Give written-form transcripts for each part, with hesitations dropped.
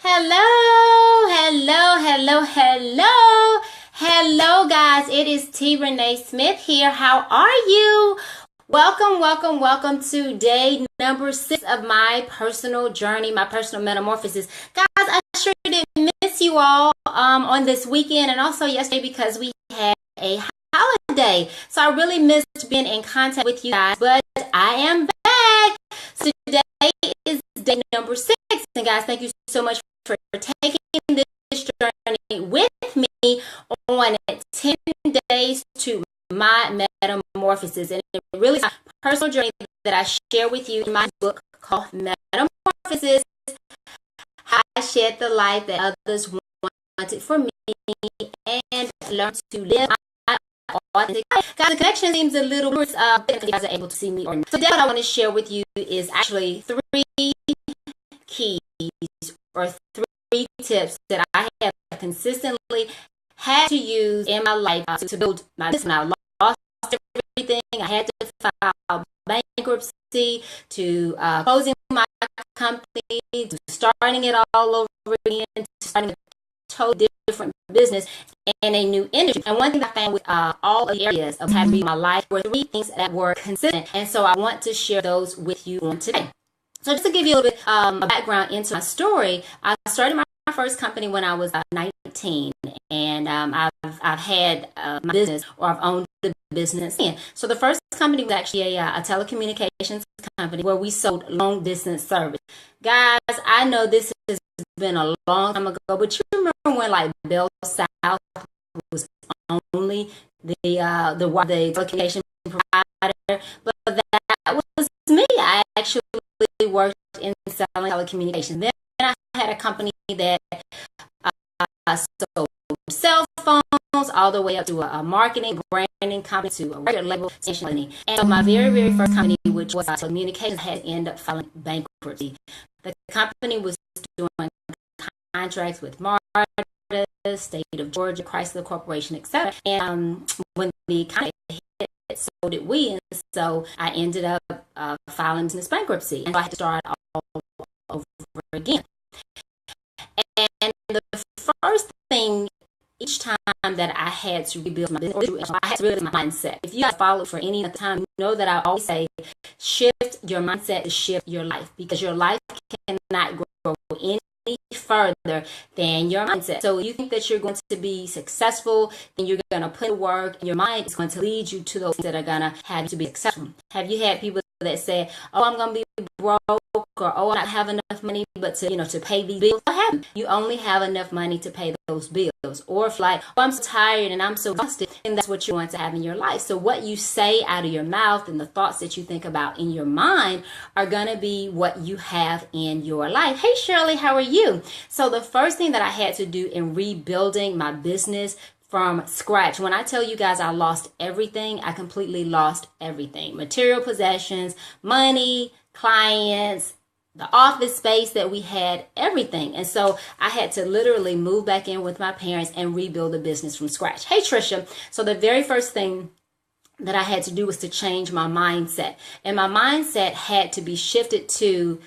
Hello, hello, hello, hello, hello, guys. It is T. Renee Smith here. How are you? Welcome, welcome, welcome to day number 6 of my personal journey, my personal metamorphosis. Guys, I sure didn't miss you all on this weekend and also yesterday because we had a holiday. So I really missed being in contact with you guys, but I am back. So today is day number 6. And guys, thank you so much for taking this journey with me on 10 days to my metamorphosis. And it really is a personal journey that I share with you in my book called Metamorphosis, How I Shed the Life That Others Wanted for Me and Learn to Live my authentic life. Guys, the connection seems a little if you guys are able to see me or not. So today what I want to share with you is actually 3 keys or 3 tips that I have consistently had to use in my life to build my business. When I lost everything, I had to file bankruptcy, to closing my company, to starting it all over again, to starting a totally different business and a new industry. And one thing I found with all the areas of having my life were 3 things that were consistent. And so I want to share those with you on today. So just to give you a little bit of background into my story, I started my first company when I was 19, and I've had my business, or I've owned the business. So the first company was actually a telecommunications company where we sold long distance service. Guys, I know this has been a long time ago, but you remember when like Bell South was only the telecommunication provider, but that was me. I actually worked in selling telecommunications. Then I had a company that sold cell phones all the way up to a marketing, branding company, to a record label station company. And so my very first company, which was telecommunications, had ended up filing bankruptcy. The company was doing contracts with Marta, State of Georgia, Chrysler Corporation, etc. And when the economy hit, so did we. And so I ended up filing business bankruptcy. And so I had to start all over again. And the first thing each time that I had to rebuild my business, I had to rebuild my mindset. If you guys follow for any time, you know that I always say, shift your mindset to shift your life, because your life cannot grow any further than your mindset. So you think that you're going to be successful, and you're going to put in work, and your mind is going to lead you to those things that are going to have you to be successful. Have you had people that say, oh, I'm going to be broke, or oh, I don't have enough money but to pay these bills? What happened? You only have enough money to pay those bills. Or if like, oh, I'm so tired and I'm so exhausted, and that's what you want to have in your life. So what you say out of your mouth and the thoughts that you think about in your mind are going to be what you have in your life. Hey Shirley, how are you? So the first thing that I had to do in rebuilding my business from scratch, when I tell you guys I lost everything, I completely lost everything. Material possessions, money, clients, the office space that we had, everything. And so I had to literally move back in with my parents and rebuild the business from scratch. Hey Trisha. So the very first thing that I had to do was to change my mindset. And my mindset had to be shifted to,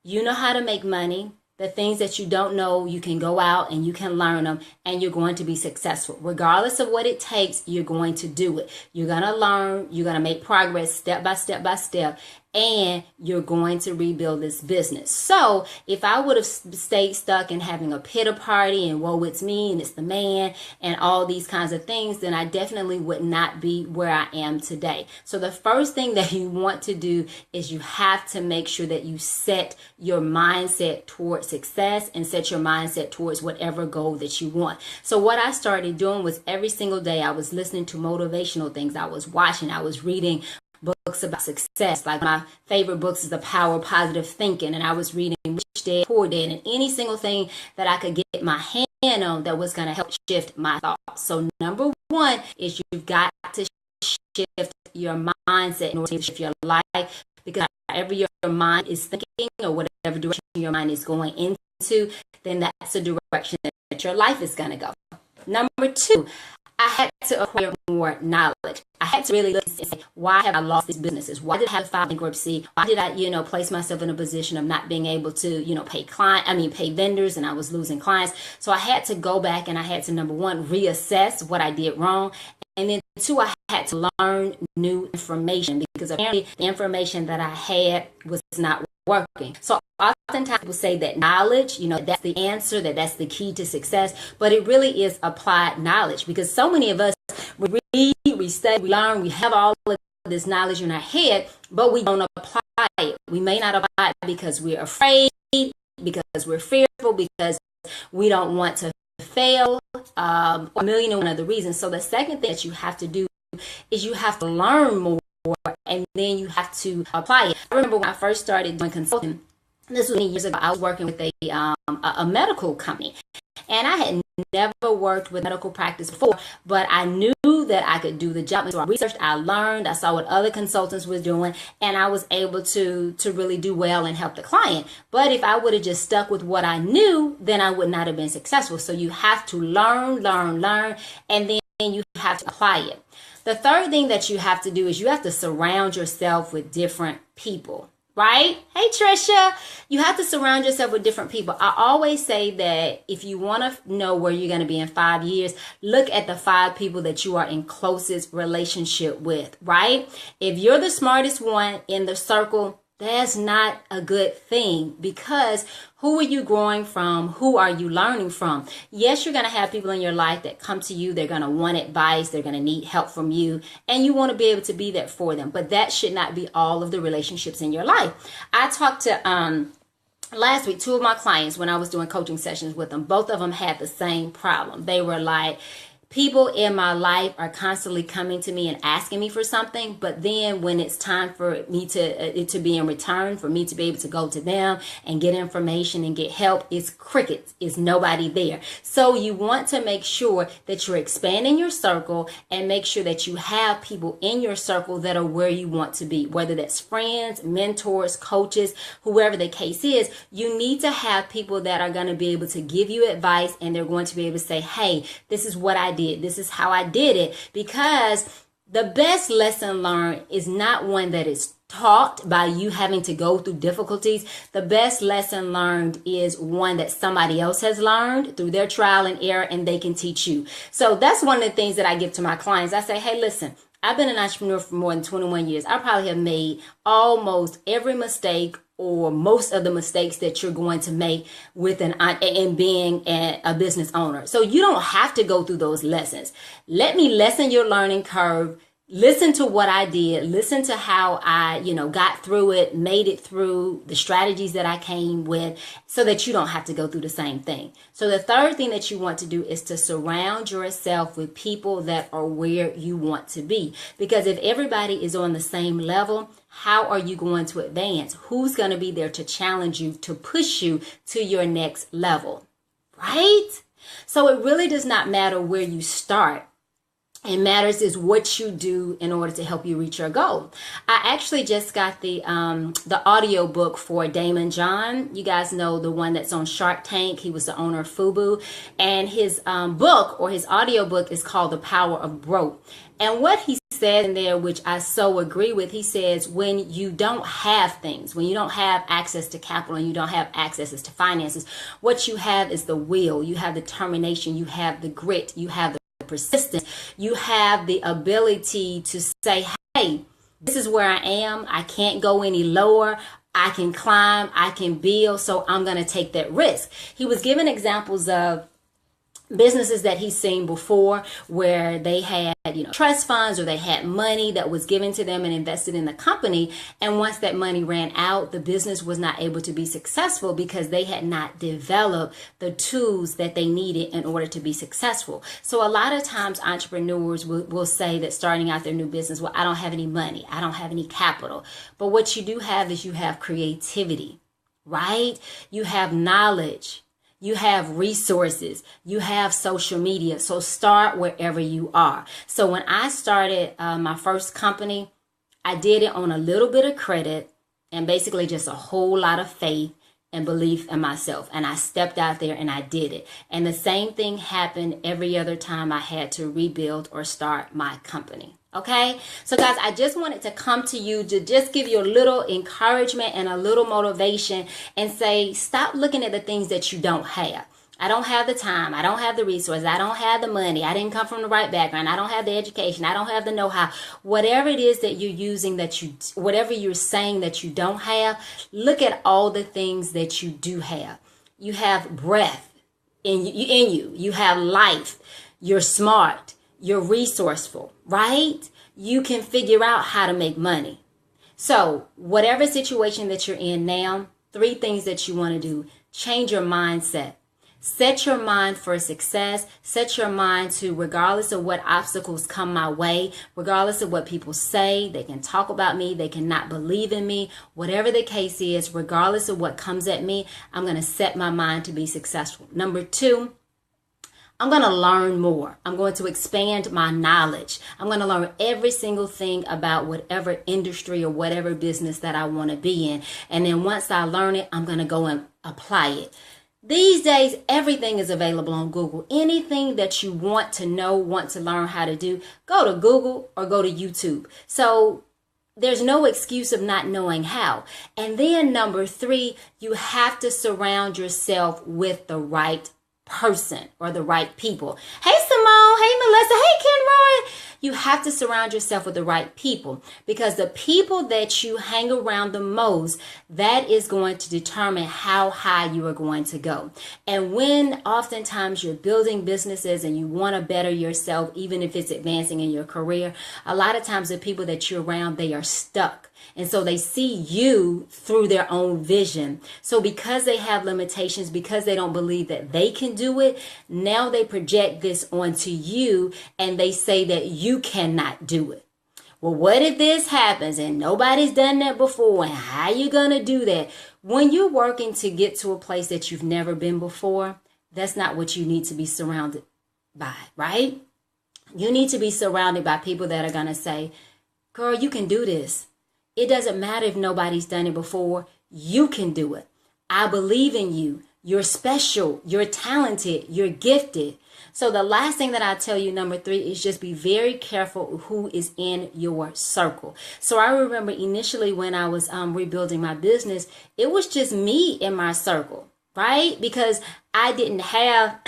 you know how to make money. The things that you don't know, you can go out and you can learn them, and you're going to be successful. Regardless of what it takes, you're going to do it. You're going to learn, you're going to make progress step by step by step, and you're going to rebuild this business. So if I would have stayed stuck in having a pity party and whoa, it's me and it's the man and all these kinds of things, then I definitely would not be where I am today. So the first thing that you want to do is you have to make sure that you set your mindset towards success and set your mindset towards whatever goal that you want. So what I started doing was every single day I was listening to motivational things. I was watching, I was reading books about success. Like my favorite books is The Power of Positive Thinking, and I was reading Rich Dad Poor Dad, and any single thing that I could get my hand on that was going to help shift my thoughts. So number 1 is you've got to shift your mindset in order to shift your life, because however your mind is thinking or whatever direction your mind is going into, then that's the direction that your life is going to go. Number 2, I had to acquire more knowledge. I had to really look and say, why have I lost these businesses? Why did I have to file bankruptcy? Why did I, place myself in a position of not being able to, pay vendors, and I was losing clients. So I had to go back and I had to, number one, reassess what I did wrong. And then two, I had to learn new information because apparently the information that I had was not working. So oftentimes people say that knowledge, that's the answer, that's the key to success, but it really is applied knowledge, because so many of us, we read, we study, we learn, we have all of this knowledge in our head, but we don't apply it. We may not apply it because we're afraid, because we're fearful, because we don't want to fail, a million and one other reasons. So the second thing that you have to do is you have to learn more, and then you have to apply it. I remember when I first started doing consulting, this was many years ago, I was working with a medical company, and I had never worked with medical practice before, but I knew that I could do the job. So I researched, I learned, I saw what other consultants was doing, and I was able to really do well and help the client. But if I would have just stuck with what I knew, then I would not have been successful. So you have to learn, and then you have to apply it. The third thing that you have to do is you have to surround yourself with different people. Right? Hey, Trisha, you have to surround yourself with different people. I always say that if you want to know where you're going to be in 5 years, look at the 5 people that you are in closest relationship with, right? If you're the smartest one in the circle, that's not a good thing, because who are you growing from? Who are you learning from? Yes, you're going to have people in your life that come to you. They're going to want advice. They're going to need help from you, and you want to be able to be there for them. But that should not be all of the relationships in your life. I talked to last week, 2 of my clients, when I was doing coaching sessions with them, both of them had the same problem. They were like, people in my life are constantly coming to me and asking me for something, but then when it's time for me to be in return, for me to be able to go to them and get information and get help, it's crickets. It's nobody there. So you want to make sure that you're expanding your circle and make sure that you have people in your circle that are where you want to be, whether that's friends, mentors, coaches, whoever the case is. You need to have people that are going to be able to give you advice, and they're going to be able to say, hey, this is what I did. This is how I did it. Because the best lesson learned is not one that is taught by you having to go through difficulties. The best lesson learned is one that somebody else has learned through their trial and error, and they can teach you. So that's one of the things that I give to my clients. I say, hey, listen, I've been an entrepreneur for more than 21 years. I probably have made almost every mistake, or most of the mistakes that you're going to make in being a business owner. So you don't have to go through those lessons. Let me lessen your learning curve. Listen to what I did. Listen to how I, got through it, made it through, the strategies that I came with, so that you don't have to go through the same thing. So the third thing that you want to do is to surround yourself with people that are where you want to be. Because if everybody is on the same level, how are you going to advance? Who's going to be there to challenge you, to push you to your next level, right? So it really does not matter where you start. It matters is what you do in order to help you reach your goal. I actually just got the audio book for Damon John. You guys know the one that's on Shark Tank. He was the owner of Fubu. And his book, or his audio book, is called The Power of Growth. And what he said in there, which I so agree with, he says, when you don't have things, when you don't have access to capital and you don't have access to finances, what you have is the will, you have the determination, you have the grit, you have the persistence, you have the ability to say, hey, this is where I am. I can't go any lower. I can climb, I can build, so I'm going to take that risk. He was giving examples of businesses that he's seen before where they had, trust funds, or they had money that was given to them and invested in the company. And once that money ran out, the business was not able to be successful because they had not developed the tools that they needed in order to be successful. So a lot of times entrepreneurs will say that starting out their new business, well, I don't have any money. I don't have any capital. But what you do have is you have creativity, right? You have knowledge. You have resources, you have social media. So start wherever you are. So when I started my first company, I did it on a little bit of credit and basically just a whole lot of faith and belief in myself. And I stepped out there and I did it. And the same thing happened every other time I had to rebuild or start my company. Okay, so guys, I just wanted to come to you to just give you a little encouragement and a little motivation and say, stop looking at the things that you don't have. I don't have the time. I don't have the resources. I don't have the money. I didn't come from the right background. I don't have the education. I don't have the know-how. Whatever it is that you're using, whatever you're saying that you don't have, look at all the things that you do have. You have breath in you. You have life. You're smart. You're resourceful, right? You can figure out how to make money. So whatever situation that you're in now, 3 things that you want to do: change your mindset. Set your mind for success. Set your mind to, regardless of what obstacles come my way, regardless of what people say, they can talk about me, they cannot believe in me, whatever the case is, regardless of what comes at me, I'm going to set my mind to be successful. Number 2, I'm going to learn more. I'm going to expand my knowledge. I'm going to learn every single thing about whatever industry or whatever business that I want to be in. And then once I learn it, I'm going to go and apply it. These days, everything is available on Google. Anything that you want to know, want to learn how to do, go to Google or go to YouTube. So there's no excuse of not knowing how. And then number 3, you have to surround yourself with the right person or the right people. Hey, Simone. Hey, Melissa. Hey, Kenroy. You have to surround yourself with the right people, because the people that you hang around the most, that is going to determine how high you are going to go. And when oftentimes you're building businesses and you want to better yourself, even if it's advancing in your career, a lot of times the people that you're around, they are stuck. And so they see you through their own vision. So because they have limitations, because they don't believe that they can do it, now they project this onto you and they say that you cannot do it. Well, what if this happens and nobody's done that before? And how are you going to do that? When you're working to get to a place that you've never been before, that's not what you need to be surrounded by, right? You need to be surrounded by people that are going to say, girl, you can do this. It doesn't matter if nobody's done it before. You can do it. I believe in you. You're special. You're talented. You're gifted. So the last thing that I tell you, number 3, is just be very careful who is in your circle. So I remember initially when I was rebuilding my business, it was just me in my circle, right? Because I didn't have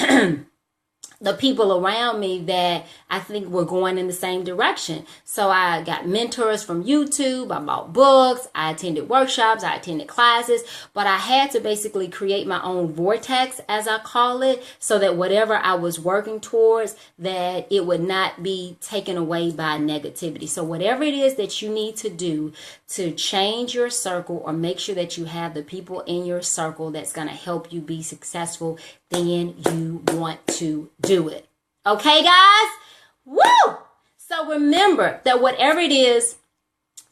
the people around me that I think were going in the same direction. So I got mentors from YouTube. I bought books. I attended workshops. I attended classes. But I had to basically create my own vortex, as I call it, so that whatever I was working towards, that it would not be taken away by negativity. So whatever it is that you need to do to change your circle or make sure that you have the people in your circle that's going to help you be successful, then you want to do it. Okay, guys? Woo! So remember that whatever it is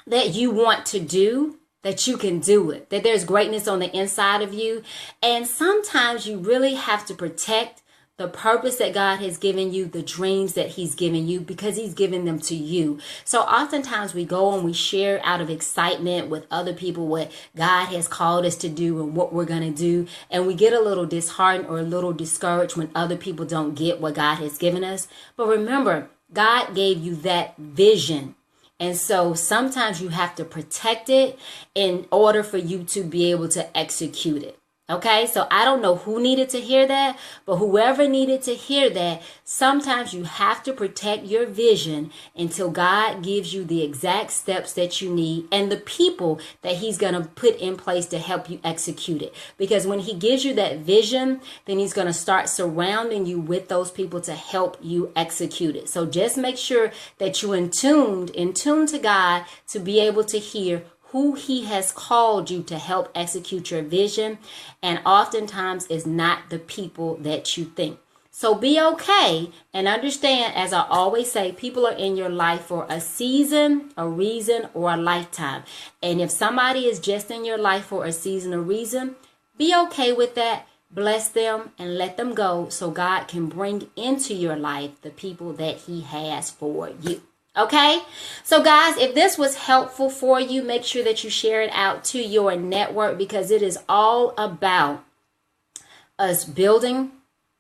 that you want to do, that you can do it, that there's greatness on the inside of you. And sometimes you really have to protect the purpose that God has given you, the dreams that he's given you, because he's given them to you. So oftentimes we go and we share out of excitement with other people what God has called us to do and what we're going to do. And we get a little disheartened or a little discouraged when other people don't get what God has given us. But remember, God gave you that vision. And so sometimes you have to protect it in order for you to be able to execute it. Okay, so I don't know who needed to hear that, but whoever needed to hear that, sometimes you have to protect your vision until God gives you the exact steps that you need and the people that he's going to put in place to help you execute it. Because when he gives you that vision, then he's going to start surrounding you with those people to help you execute it. So just make sure that you're in tune to God to be able to hear who he has called you to help execute your vision. And oftentimes it's not the people that you think. So be okay and understand, as I always say, people are in your life for a season, a reason, or a lifetime. And if somebody is just in your life for a season or reason, be okay with that. Bless them and let them go so God can bring into your life the people that he has for you. Okay, so guys, if this was helpful for you, make sure that you share it out to your network, because it is all about us building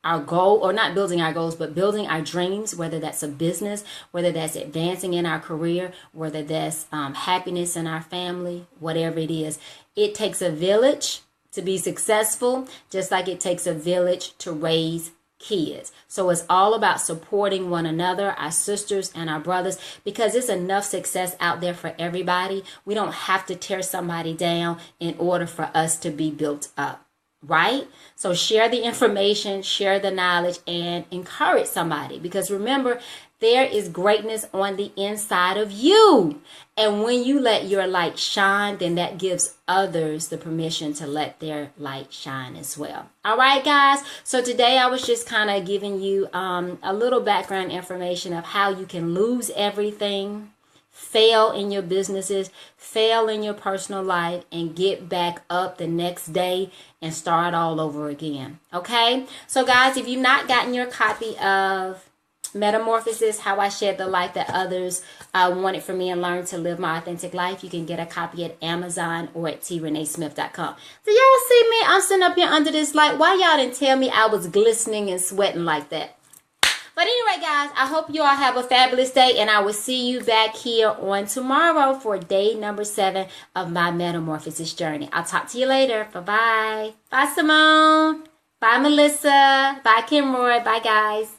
our goal, or not building our goals, but building our dreams, whether that's a business, whether that's advancing in our career, whether that's happiness in our family, whatever it is. It takes a village to be successful, just like it takes a village to raise kids. So it's all about supporting one another, our sisters and our brothers, because there's enough success out there for everybody. We don't have to tear somebody down in order for us to be built up, right? So share the information, share the knowledge, and encourage somebody, because remember, there is greatness on the inside of you. And when you let your light shine, then that gives others the permission to let their light shine as well. All right, guys. So today I was just kind of giving you a little background information of how you can lose everything, fail in your businesses, fail in your personal life, and get back up the next day and start all over again. Okay. So guys, if you've not gotten your copy of Metamorphosis, How I Shed the Life That Others Wanted from Me and Learned to Live My Authentic Life, you can get a copy at Amazon or at treneesmith.com. So y'all see me? I'm sitting up here under this light. Why y'all didn't tell me I was glistening and sweating like that? But anyway, guys, I hope you all have a fabulous day, and I will see you back here on tomorrow for day number 7 of my Metamorphosis journey. I'll talk to you later. Bye-bye. Bye, Simone. Bye, Melissa. Bye, Kimroy. Bye, guys.